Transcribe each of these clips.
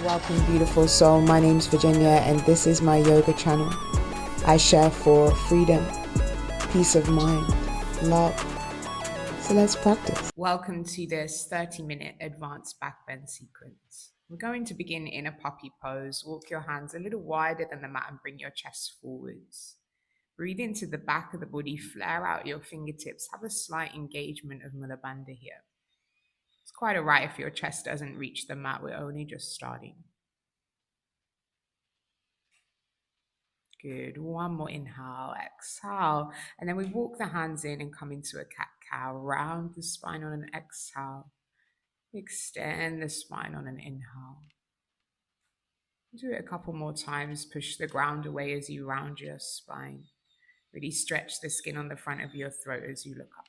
Welcome, beautiful soul. My name's Virginia, and this is my yoga channel. I share for freedom, peace of mind, love. So let's practice. Welcome to this 30-minute advanced backbend sequence. We're going to begin in a puppy pose. Walk your hands a little wider than the mat and bring your chest forwards. Breathe into the back of the body, flare out your fingertips. Have a slight engagement of Mula Bandha here. It's quite all right if your chest doesn't reach the mat. We're only just starting. Good. One more inhale, exhale. And then we walk the hands in and come into a cat-cow. Round the spine on an exhale. Extend the spine on an inhale. Do it a couple more times. Push the ground away as you round your spine. Really stretch the skin on the front of your throat as you look up.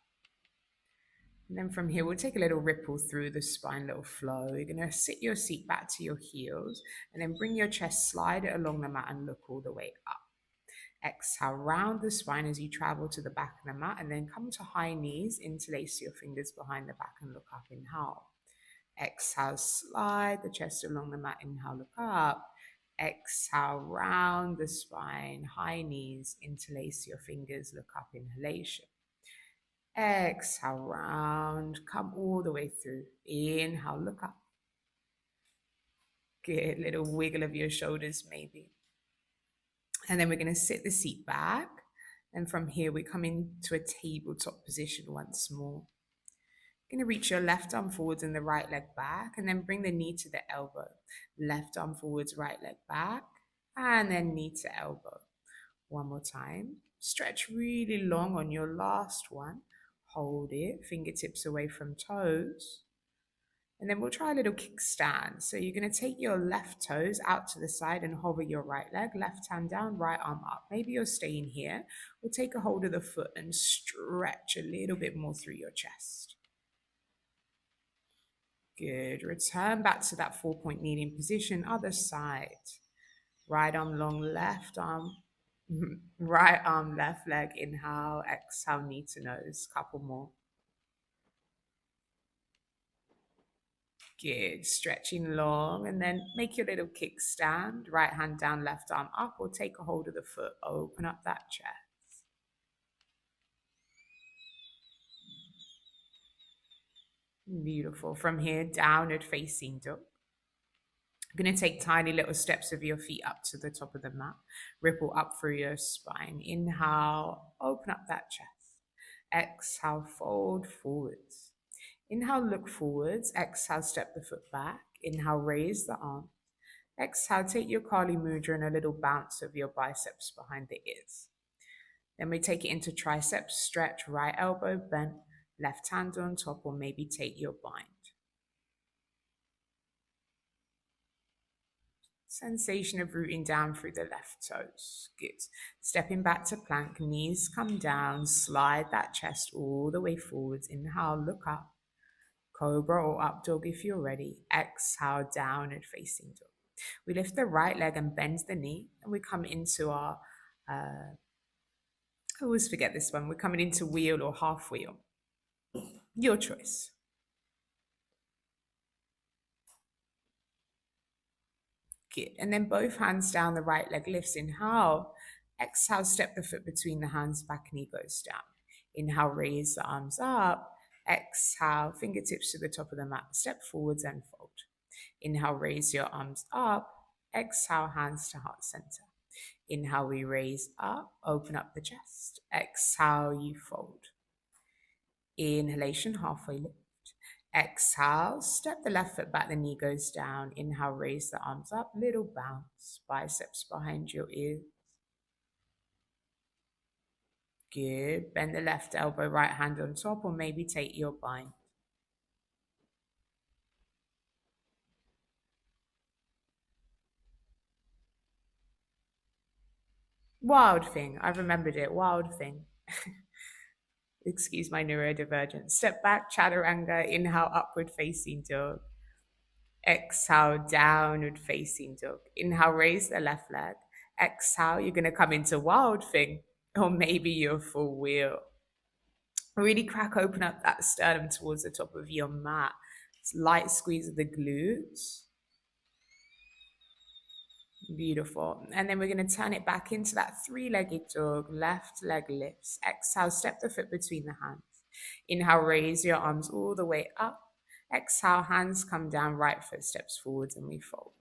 And then from here, we'll take a little ripple through the spine, little flow. You're going to sit your seat back to your heels and then bring your chest, slide it along the mat and look all the way up. Exhale, round the spine as you travel to the back of the mat and then come to high knees, interlace your fingers behind the back and look up, inhale. Exhale, slide the chest along the mat, inhale, look up. Exhale, round the spine, high knees, interlace your fingers, look up, inhalation. Exhale, round, come all the way through. Inhale, look up. Good, little wiggle of your shoulders maybe. And then we're going to sit the seat back. And from here, we come into a tabletop position once more. You're going to reach your left arm forwards and the right leg back. And then bring the knee to the elbow. Left arm forwards, right leg back. And then knee to elbow. One more time. Stretch really long on your last one. Hold it, fingertips away from toes. And then we'll try a little kickstand. So you're going to take your left toes out to the side and hover your right leg, left hand down, right arm up. Maybe you're staying here. We'll take a hold of the foot and stretch a little bit more through your chest. Good. Return back to that 4-point kneeling position. Other side. Right arm long, left arm. Right arm, left leg, inhale, exhale, knee to nose, couple more. Good, stretching long and then make your little kickstand, right hand down, left arm up or take a hold of the foot, open up that chest. Beautiful. From here, downward facing dog. You're going to take tiny little steps of your feet up to the top of the mat. Ripple up through your spine. Inhale, open up that chest. Exhale, fold forwards. Inhale, look forwards. Exhale, step the foot back. Inhale, raise the arm. Exhale, take your Kali Mudra and a little bounce of your biceps behind the ears. Then we take it into triceps, stretch, right elbow bent, left hand on top, or maybe take your bind. Sensation of rooting down through the left toes. Good. Stepping back to plank, knees come down, slide that chest all the way forwards. Inhale, look up. Cobra or up dog if you're ready. Exhale, downward facing dog. We lift the right leg and bend the knee, and we come into our, I always forget this one. We're coming into wheel or half wheel. Your choice. Good. And then both hands down, the right leg lifts. Inhale. Exhale, step the foot between the hands, back knee goes down. Inhale, raise the arms up. Exhale, fingertips to the top of the mat. Step forwards and fold. Inhale, raise your arms up. Exhale, hands to heart center. Inhale, we raise up, open up the chest. Exhale, you fold. Inhalation, halfway lift. Exhale, step the left foot back, the knee goes down. Inhale, raise the arms up, little bounce, biceps behind your ears. Good. Bend the left elbow, right hand on top, or maybe take your bind. Wild thing. I remembered it. Wild thing. Excuse my neurodivergence. Step back, chaturanga. Inhale, upward facing dog. Exhale, downward facing dog. Inhale, raise the left leg. Exhale, you're going to come into wild thing, or maybe your full wheel. Really crack open up that sternum towards the top of your mat. It's light squeeze of the glutes. Beautiful. And then we're going to turn it back into that three-legged dog. Left leg lifts. Exhale, step the foot between the hands. Inhale, raise your arms all the way up. Exhale, hands come down, right foot steps forwards and we fold.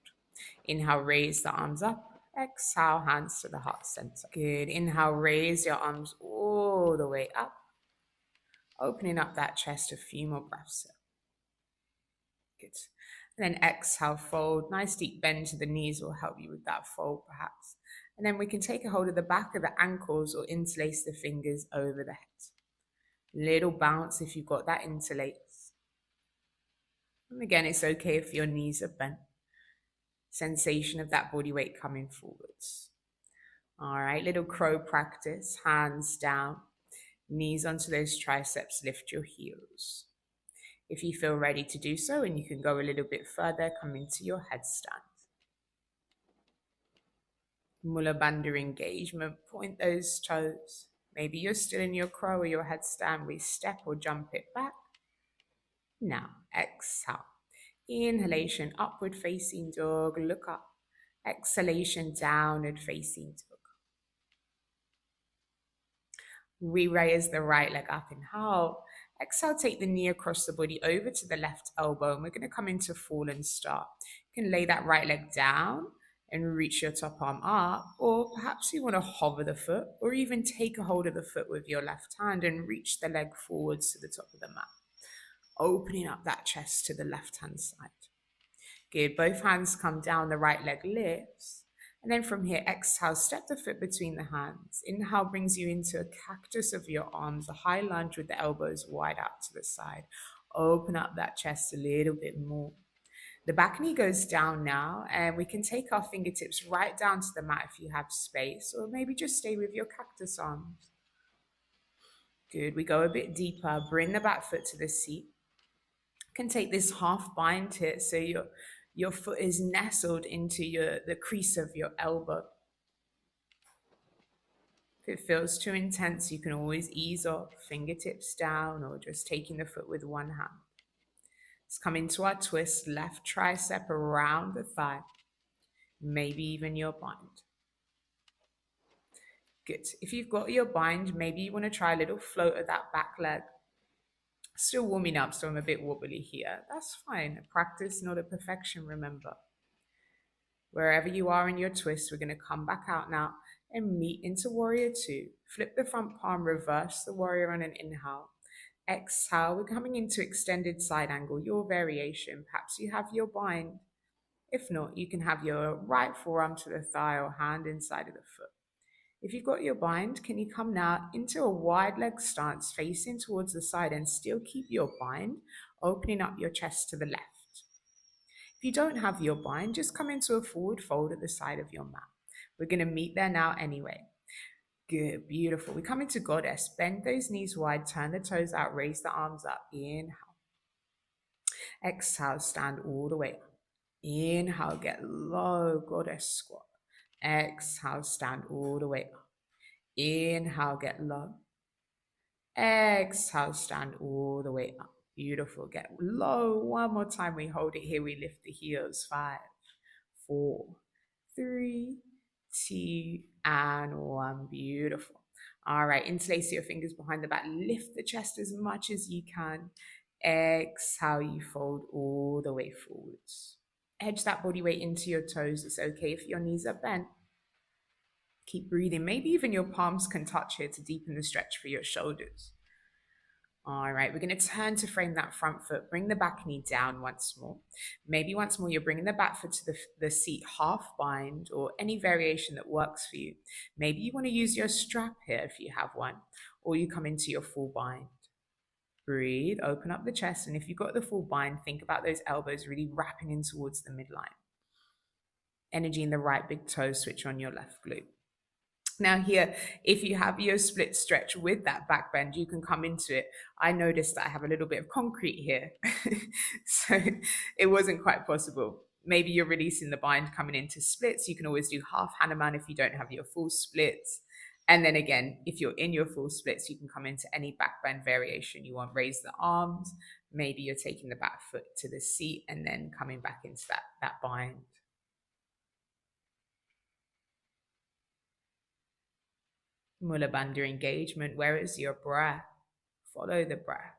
Inhale, raise the arms up. Exhale, hands to the heart center. Good. Inhale, raise your arms all the way up. Opening up that chest, a few more breaths. Good. And then exhale, fold. Nice deep bend to the knees will help you with that fold perhaps. And then we can take a hold of the back of the ankles or interlace the fingers over the head. Little bounce if you've got that interlace. And again, it's okay if your knees are bent. Sensation of that body weight coming forwards. All right, little crow practice. Hands down, knees onto those triceps, lift your heels. If you feel ready to do so and you can go a little bit further, come into your headstand. Mula Bandha engagement, point those toes. Maybe you're still in your crow or your headstand. We step or jump it back. Now, exhale. Inhalation, upward facing dog, look up. Exhalation, downward facing dog. Re-raise the right leg up, inhale. Exhale, take the knee across the body over to the left elbow, and we're going to come into fallen start. You can lay that right leg down and reach your top arm up, or perhaps you want to hover the foot, or even take a hold of the foot with your left hand and reach the leg forwards to the top of the mat. Opening up that chest to the left-hand side. Good, both hands come down, the right leg lifts. And then from here, exhale, step the foot between the hands. Inhale brings you into a cactus of your arms, a high lunge with the elbows wide out to the side. Open up that chest a little bit more. The back knee goes down now, and we can take our fingertips right down to the mat if you have space, or maybe just stay with your cactus arms. Good, we go a bit deeper. Bring the back foot to the seat. You can take this half bind here, so your foot is nestled into the crease of your elbow. If it feels too intense, you can always ease off, fingertips down, or just taking the foot with one hand. Let's come into our twist, left tricep around the thigh, maybe even your bind. Good. If you've got your bind, maybe you want to try a little float of that back leg. Still warming up, so I'm a bit wobbly here. That's fine. Practice, not a perfection, remember. Wherever you are in your twist, we're going to come back out now and meet into warrior two. Flip the front palm, reverse the warrior on an inhale. Exhale, we're coming into extended side angle, your variation. Perhaps you have your bind. If not, you can have your right forearm to the thigh or hand inside of the foot. If you've got your bind, can you come now into a wide leg stance, facing towards the side and still keep your bind, opening up your chest to the left. If you don't have your bind, just come into a forward fold at the side of your mat. We're going to meet there now anyway. Good, beautiful. We come into goddess. Bend those knees wide, turn the toes out, raise the arms up. Inhale. Exhale, stand all the way up. Inhale, get low, goddess squat. Exhale, stand all the way up. Inhale, get low. Exhale, stand all the way up. Beautiful. Get low. One more time. We hold it here. We lift the heels. 5, 4, 3, 2, and 1. Beautiful. All right. Interlace your fingers behind the back. Lift the chest as much as you can. Exhale, you fold all the way forwards. Edge that body weight into your toes. It's okay if your knees are bent. Keep breathing. Maybe even your palms can touch here to deepen the stretch for your shoulders. All right, we're going to turn to frame that front foot. Bring the back knee down once more. Maybe once more, you're bringing the back foot to the seat, half bind, or any variation that works for you. Maybe you want to use your strap here if you have one, or you come into your full bind. Breathe, open up the chest, and if you've got the full bind, think about those elbows really wrapping in towards the midline. Energy in the right big toe, switch on your left glute. Now here, if you have your split stretch with that back bend, you can come into it. I noticed that I have a little bit of concrete here, so it wasn't quite possible. Maybe you're releasing the bind coming into splits. You can always do half Hanuman if you don't have your full splits. And then again, if you're in your full splits, you can come into any back bend variation you want. Raise the arms. Maybe you're taking the back foot to the seat and then coming back into that bind. Mula bandha engagement. Where is your breath? Follow the breath.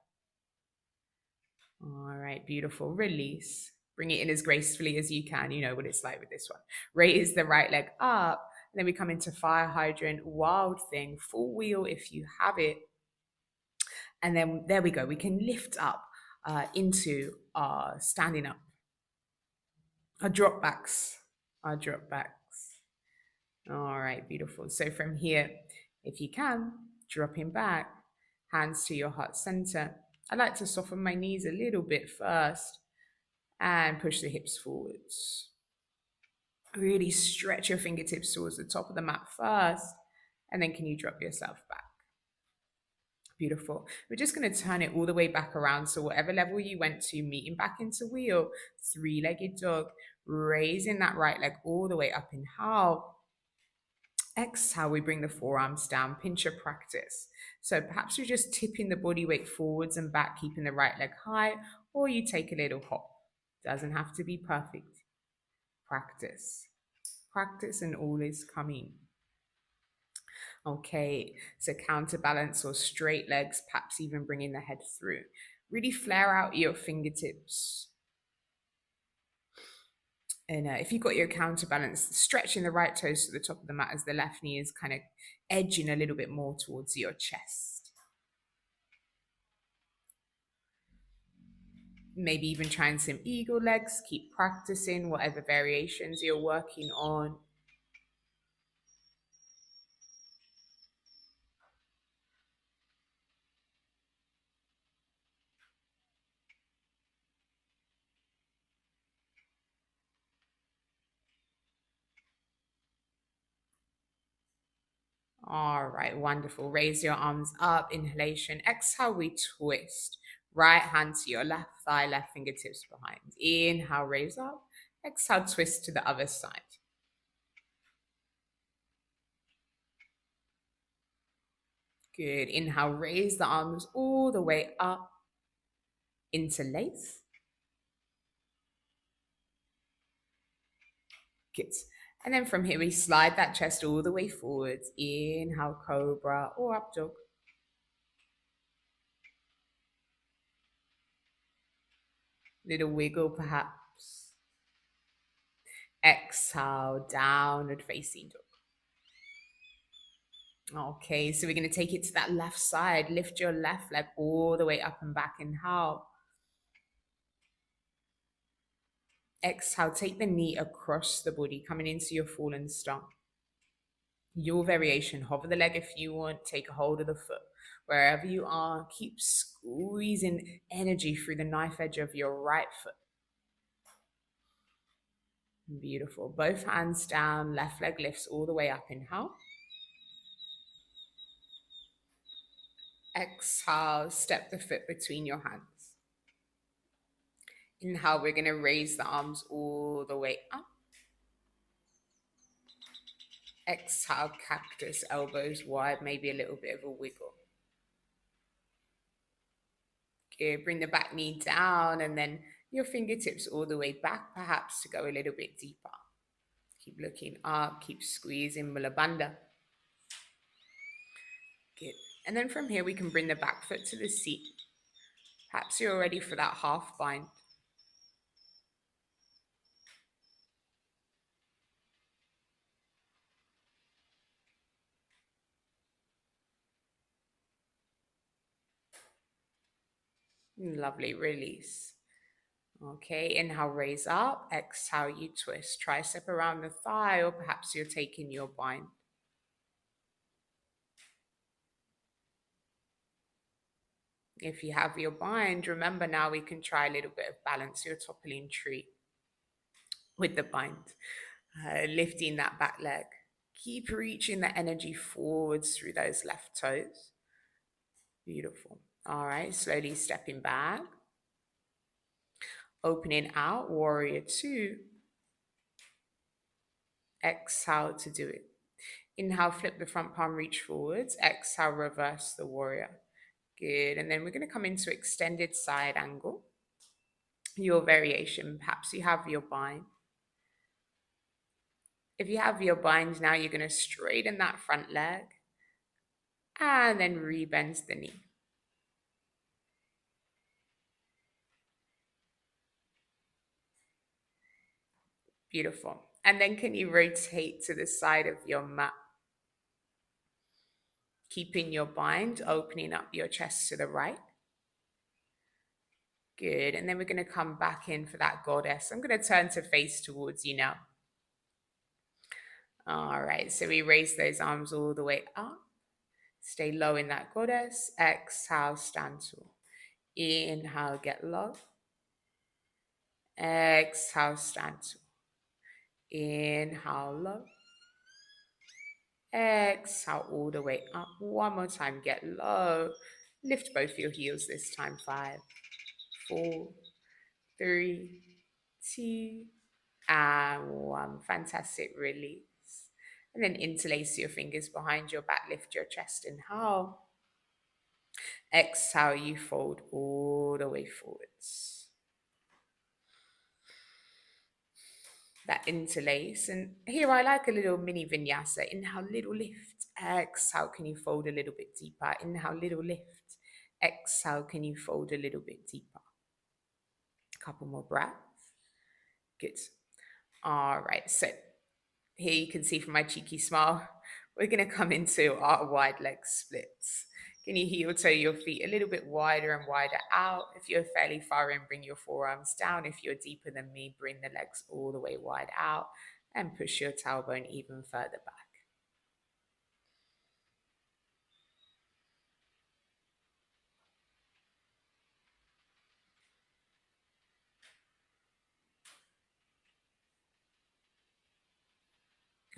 All right, beautiful. Release. Bring it in as gracefully as you can. You know what it's like with this one. Raise the right leg up. And then we come into fire hydrant, wild thing, full wheel if you have it. And then there we go. We can lift up into our standing up, our drop backs, our drop backs. All right, beautiful. So from here, if you can, dropping back, hands to your heart center. I like to soften my knees a little bit first and push the hips forwards. Really stretch your fingertips towards the top of the mat first, and then can you drop yourself back? Beautiful. We're just going to turn it all the way back around. So whatever level you went to, meeting back into wheel, three-legged dog, raising that right leg all the way up. Inhale. Exhale, we bring the forearms down, pinch your practice. So perhaps you're just tipping the body weight forwards and back, keeping the right leg high, or you take a little hop. Doesn't have to be perfect. Practice. Practice and all is coming. Okay, so counterbalance or straight legs, perhaps even bringing the head through. Really flare out your fingertips. And if you've got your counterbalance, stretching the right toes to the top of the mat as the left knee is kind of edging a little bit more towards your chest. Maybe even trying some eagle legs. Keep practicing whatever variations you're working on. All right, wonderful. Raise your arms up, inhalation. Exhale, we twist. Right hand to your left thigh, left fingertips behind. Inhale, raise up. Exhale, twist to the other side. Good. Inhale, raise the arms all the way up. Interlace. Good. And then from here, we slide that chest all the way forwards. Inhale, cobra or up dog. Little wiggle perhaps. Exhale, downward facing dog. Okay, so we're going to take it to that left side. Lift your left leg all the way up and back. Inhale. Exhale, take the knee across the body, coming into your fallen stance. Your variation, hover the leg if you want, take a hold of the foot. Wherever you are, keep squeezing energy through the knife edge of your right foot. Beautiful. Both hands down, left leg lifts all the way up. Inhale. Exhale, step the foot between your hands. Inhale, we're going to raise the arms all the way up. Exhale, cactus, elbows wide, maybe a little bit of a wiggle. Good, bring the back knee down and then your fingertips all the way back, perhaps to go a little bit deeper. Keep looking up, keep squeezing Mula bandha. Good. And then from here, we can bring the back foot to the seat. Perhaps you're ready for that half bind. Lovely, release. Okay, inhale, raise up. Exhale, you twist. Tricep around the thigh, or perhaps you're taking your bind. If you have your bind, remember now we can try a little bit of balance your toppling tree with the bind. Lifting that back leg. Keep reaching the energy forwards through those left toes. Beautiful. All right, slowly stepping back. Opening out, warrior two. Exhale to do it. Inhale, flip the front palm, reach forwards. Exhale, reverse the warrior. Good. And then we're going to come into extended side angle. Your variation, perhaps you have your bind. If you have your bind now, you're going to straighten that front leg. And then rebend the knee. Beautiful. And then can you rotate to the side of your mat? Keeping your bind, opening up your chest to the right. Good. And then we're going to come back in for that goddess. I'm going to turn to face towards you now. All right. So we raise those arms all the way up. Stay low in that goddess. Exhale, stand tall. Inhale, get low. Exhale, stand tall. Inhale, low. Exhale all the way up. One more time, get low. Lift both your heels this time. 5, 4, 3, 2, and 1. Fantastic. Release. And then interlace your fingers behind your back. Lift your chest. Inhale. Exhale, you fold all the way forwards. That interlace. And here I like a little mini vinyasa. Inhale, little lift. Exhale, can you fold a little bit deeper? Inhale, little lift. Exhale, can you fold a little bit deeper? Couple more breaths. Good. All right. So here you can see from my cheeky smile, we're going to come into our wide leg splits. Can you heel toe your feet a little bit wider and wider out? If you're fairly far in, bring your forearms down. If you're deeper than me, bring the legs all the way wide out and push your tailbone even further back.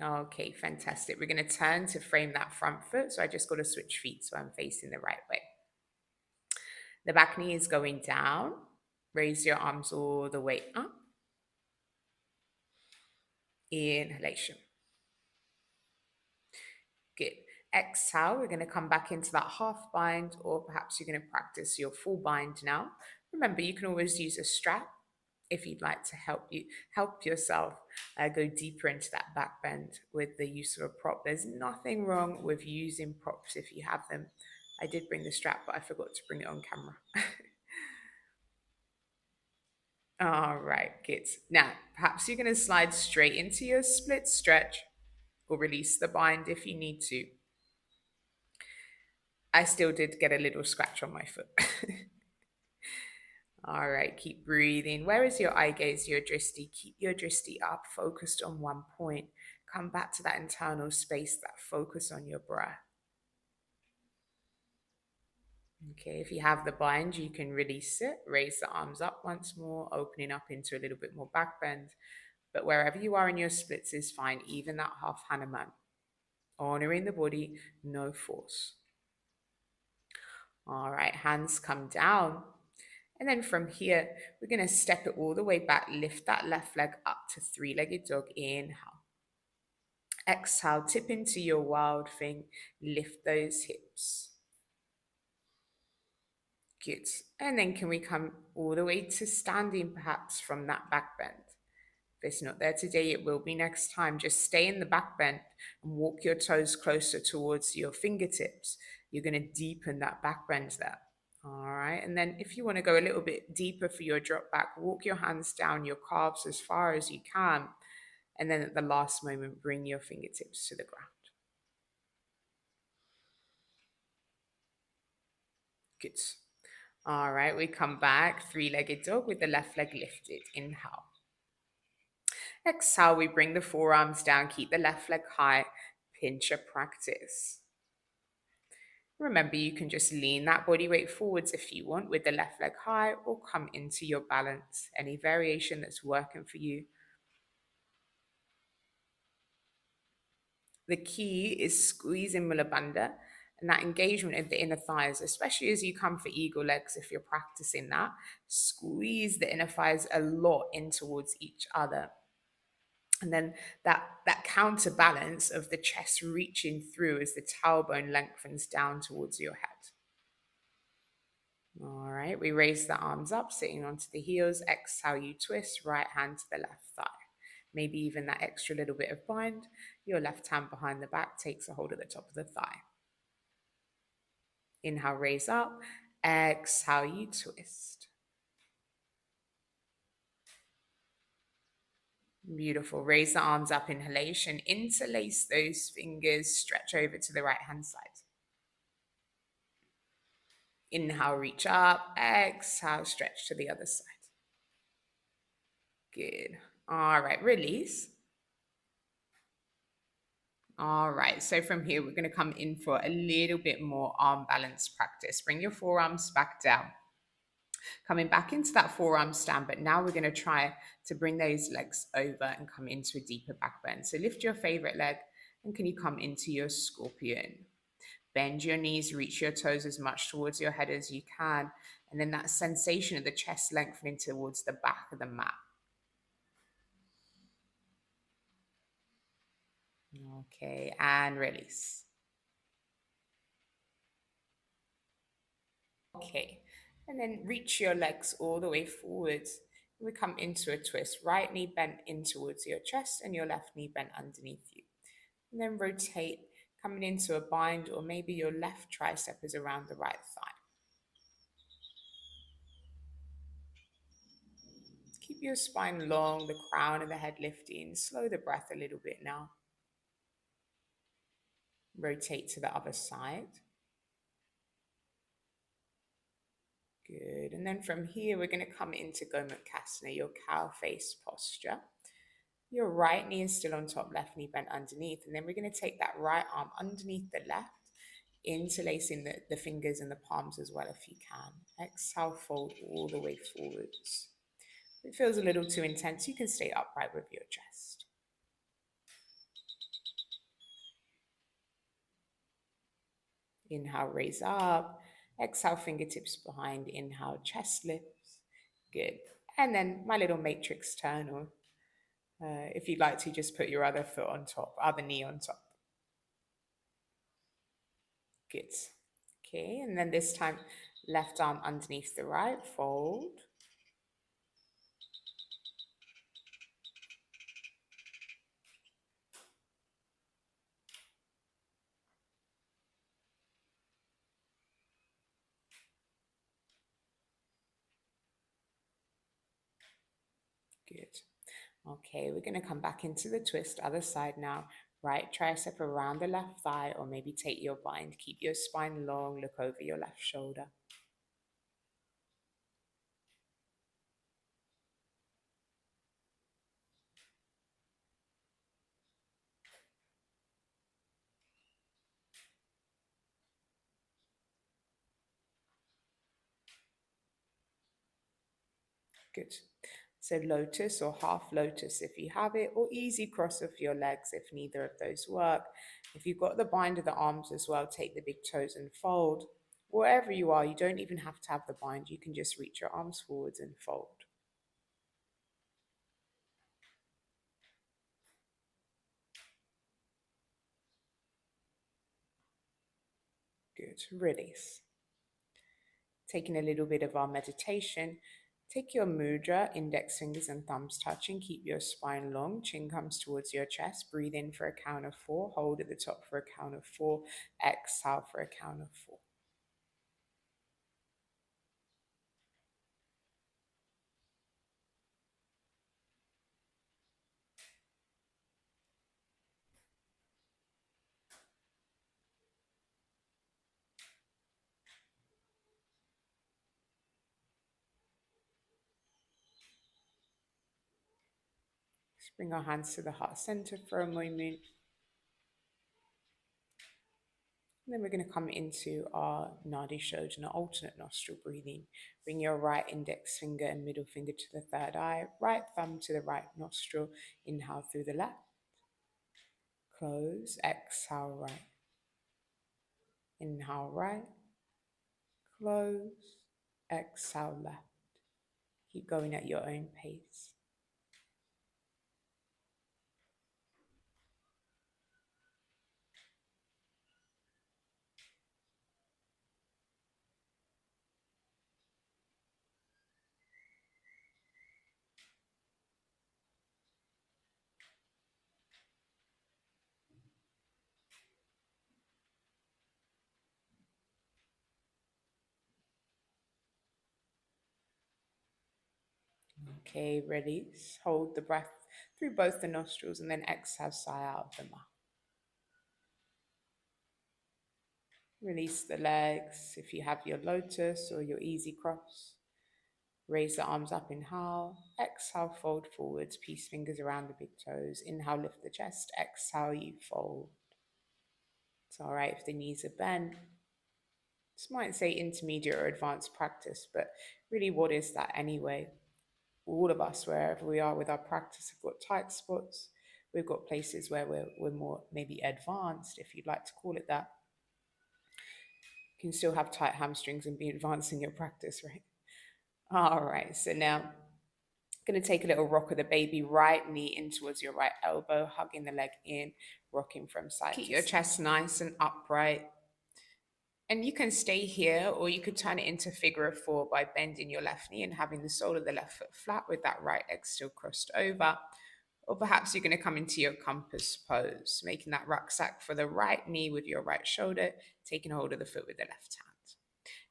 Okay, fantastic. We're going to turn to frame that front foot. So I just got to switch feet so I'm facing the right way. The back knee is going down. Raise your arms all the way up. Inhalation. Good. Exhale, we're going to come back into that half bind, or perhaps you're going to practice your full bind now. Remember, you can always use a strap if you'd like to help yourself go deeper into that back bend with the use of a prop. There's nothing wrong with using props if you have them. I did bring the strap, but I forgot to bring it on camera. All right, kids. Now, perhaps you're going to slide straight into your split stretch or release the bind if you need to. I still did get a little scratch on my foot. All right, keep breathing. Where is your eye gaze, your drishti? Keep your drishti up, focused on one point. Come back to that internal space, that focus on your breath. Okay, if you have the bind, you can release it. Raise the arms up once more, opening up into a little bit more back bend. But wherever you are in your splits is fine, even that half Hanuman. Honoring the body, no force. All right, hands come down. And then from here, we're going to step it all the way back. Lift that left leg up to three-legged dog. Inhale. Exhale, tip into your wild thing. Lift those hips. Good. And then can we come all the way to standing perhaps from that back bend? If it's not there today, it will be next time. Just stay in the back bend and walk your toes closer towards your fingertips. You're going to deepen that back bend there. All right. And then if you want to go a little bit deeper for your drop back, walk your hands down your calves as far as you can. And then at the last moment, bring your fingertips to the ground. Good. All right. We come back, three-legged dog with the left leg lifted. Inhale. Exhale, we bring the forearms down, keep the left leg high, pinch a practice. Remember, you can just lean that body weight forwards if you want with the left leg high or come into your balance. Any variation that's working for you. The key is squeezing Mula Bandha and that engagement of the inner thighs, especially as you come for eagle legs, if you're practicing that, squeeze the inner thighs a lot in towards each other. And then that counterbalance of the chest reaching through as the tailbone lengthens down towards your head. All right, we raise the arms up, sitting onto the heels. Exhale, you twist, right hand to the left thigh. Maybe even that extra little bit of bind. Your left hand behind the back takes a hold of the top of the thigh. Inhale, raise up. Exhale, you twist. Beautiful. Raise the arms up, inhalation. Interlace those fingers, stretch over to the right hand side. Inhale, reach up. Exhale, stretch to the other side. Good. All right, release. All right, so from here, we're going to come in for a little bit more arm balance practice. Bring your forearms back down. Coming back into that forearm stand, but now we're going to try to bring those legs over and come into a deeper back bend. So lift your favorite leg and can you come into your scorpion? Bend your knees, reach your toes as much towards your head as you can. And then that sensation of the chest lengthening towards the back of the mat. Okay, and release. Okay, and then reach your legs all the way forwards. We come into a twist. Right knee bent in towards your chest and your left knee bent underneath you. And then rotate, coming into a bind, or maybe your left tricep is around the right thigh. Keep your spine long, the crown of the head lifting. Slow the breath a little bit now. Rotate to the other side. Good. And then from here, we're going to come into Gomukhasana, your cow face posture. Your right knee is still on top, left knee bent underneath. And then we're going to take that right arm underneath the left, interlacing the fingers and the palms as well if you can. Exhale, fold all the way forwards. If it feels a little too intense, you can stay upright with your chest. Inhale, raise up. Exhale, fingertips behind. Inhale, chest lifts. Good. And then my little matrix turn, or if you'd like to, just put your other foot on top, other knee on top. Good. Okay, and then this time, left arm underneath the right, fold. Good. Okay, we're going to come back into the twist, other side now. Right tricep around the left thigh, or maybe take your bind. Keep your spine long, look over your left shoulder. Good. So lotus or half lotus if you have it, or easy cross of your legs if neither of those work. If you've got the bind of the arms as well, take the big toes and fold. Wherever you are, you don't even have to have the bind. You can just reach your arms forwards and fold. Good. Release. Taking a little bit of our meditation. Take your mudra, index fingers and thumbs touching. Keep your spine long. Chin comes towards your chest. Breathe in for a count of 4. Hold at the top for a count of 4. Exhale for a count of 4. Let's bring our hands to the heart center for a moment. And then we're going to come into our Nadi Shodhana, alternate nostril breathing. Bring your right index finger and middle finger to the third eye, right thumb to the right nostril. Inhale through the left. Close, exhale right. Inhale right. Close, exhale left. Keep going at your own pace. Okay, release. Hold the breath through both the nostrils and then exhale, sigh out of the mouth. Release the legs if you have your lotus or your easy cross. Raise the arms up, inhale. Exhale, fold forwards, peace fingers around the big toes. Inhale, lift the chest. Exhale, you fold. It's all right if the knees are bent. This might say intermediate or advanced practice, but really, what is that anyway? All of us, wherever we are with our practice, have got tight spots. We've got places where we're more maybe advanced, if you'd like to call it that. You can still have tight hamstrings and be advancing your practice, right? All right, so now going to take a little rock of the baby, right knee in towards your right elbow, hugging the leg in, rocking from side to side. Keep your chest nice and upright. And you can stay here, or you could turn it into figure of four by bending your left knee and having the sole of the left foot flat with that right leg still crossed over. Or perhaps you're going to come into your compass pose, making that rucksack for the right knee with your right shoulder, taking hold of the foot with the left hand.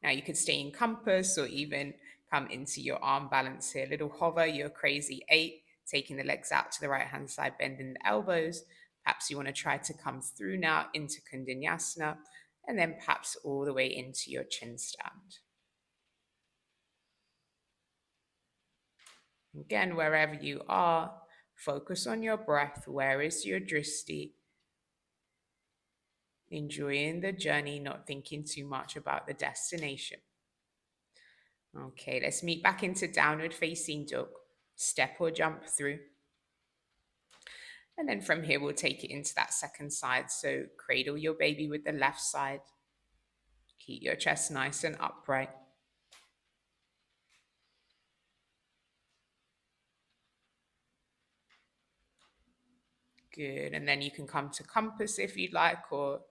Now you could stay in compass or even come into your arm balance here. Little hover, your crazy 8, taking the legs out to the right hand side, bending the elbows. Perhaps you want to try to come through now into Kundanyasana, and then perhaps all the way into your chin stand. Again, wherever you are, focus on your breath. Where is your drishti? Enjoying the journey, not thinking too much about the destination. Okay, let's meet back into downward facing dog. Step or jump through. And then from here, we'll take it into that second side. So cradle your baby with the left side. Keep your chest nice and upright. Good. And then you can come to compass if you'd like, or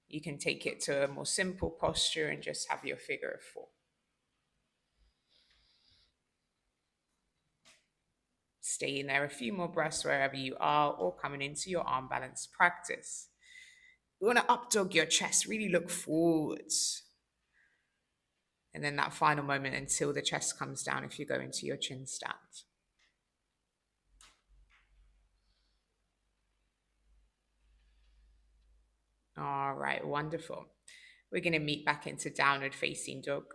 you can take it to a more simple posture and just have your figure of 4. Stay in there a few more breaths wherever you are, or coming into your arm balance practice. You want to up dog your chest, really look forwards. And then that final moment until the chest comes down if you go into your chin stand. All right, wonderful. We're going to meet back into downward facing dog.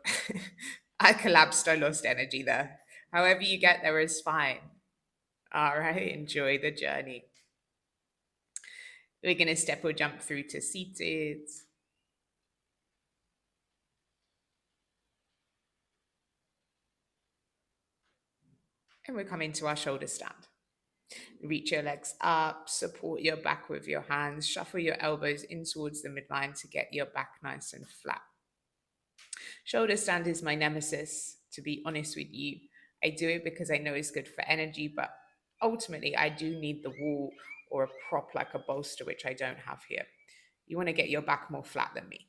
I collapsed, I lost energy there. However you get there is fine. All right, enjoy the journey. We're going to step or jump through to seated. And we're coming to our shoulder stand. Reach your legs up, support your back with your hands, shuffle your elbows in towards the midline to get your back nice and flat. Shoulder stand is my nemesis, to be honest with you. I do it because I know it's good for energy, but ultimately I do need the wall or a prop like a bolster, which I don't have here. You want to get your back more flat than me.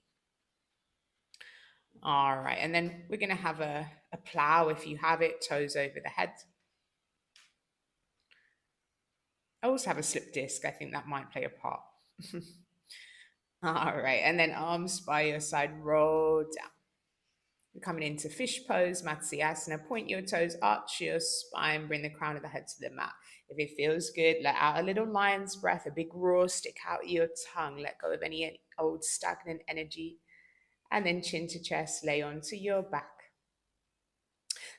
All right, and then we're going to have a plow if you have it, toes over the head. I also have a slip disc. I think that might play a part. All right, and then arms by your side, roll down. You're coming into fish pose, Matsyasana. Point your toes, arch your spine, bring the crown of the head to the mat. If it feels good, let out a little lion's breath, a big roar, stick out your tongue, let go of any old stagnant energy. And then chin to chest, lay onto your back.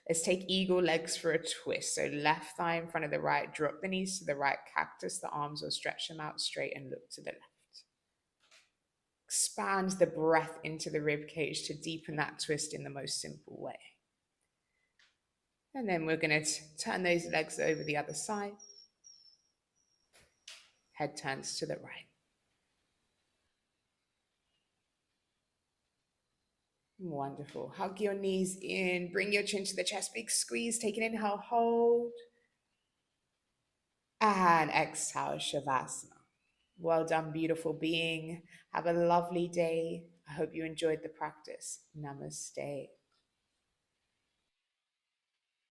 Let's take eagle legs for a twist. So left thigh in front of the right, drop the knees to the right, cactus the arms or stretch them out straight and look to the left. Expand the breath into the rib cage to deepen that twist in the most simple way. And then we're going to turn those legs over the other side. Head turns to the right. Wonderful. Hug your knees in. Bring your chin to the chest. Big squeeze. Take an inhale. Hold. And exhale. Shavasana. Well done, beautiful being. Have a lovely day. I hope you enjoyed the practice. Namaste.